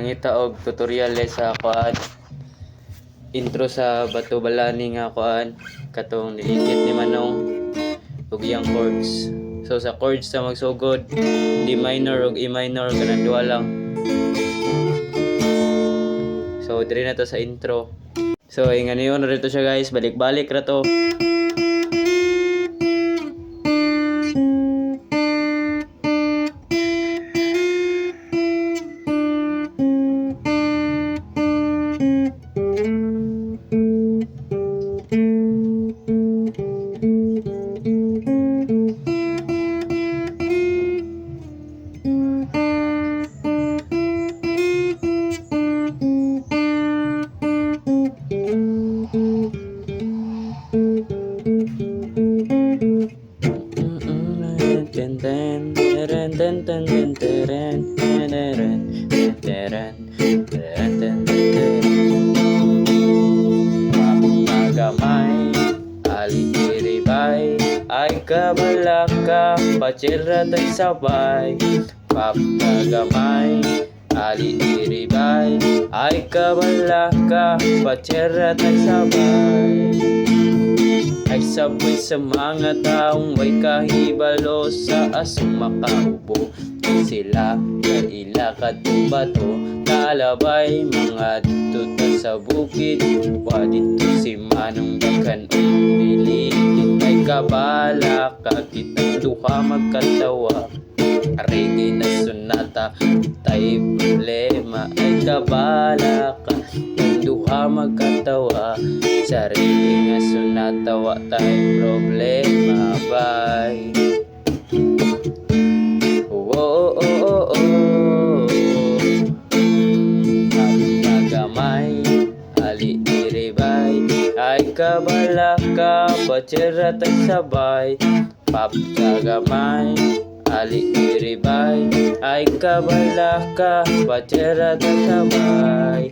mangita og tutorial sa kuan intro sa Bato Balani nga kuan katong nilikit ni Manong ug iyang chords. So sa chords sa magsugod D minor ug E minor kanang duha lang. So diri na to sa intro. So inganiyon na rito siya guys, balik-balik ra to. Magamay alitiribay ay kabalaka pachera tay sabay. Papagamay alitiribay ay kabalaka pachera tay sabay. Ay sabay sa mga taong may kahibalo sa asong makaubo. Sila na ilakad ng bato kalabay mga tuta sa bukid. Wadito si Manong Daghan o pilitit ay kabala ka kitang duha magkatawa. Reggae na sonata tay problema ay kabala ka kitang duha magkatawa. Sa reggae nga sonata wa tay problema bye. Papagamay alitiribay ay kabalaka pachera tay sabay. Papagamay alitiribay ay kabalaka pachera tay sabay.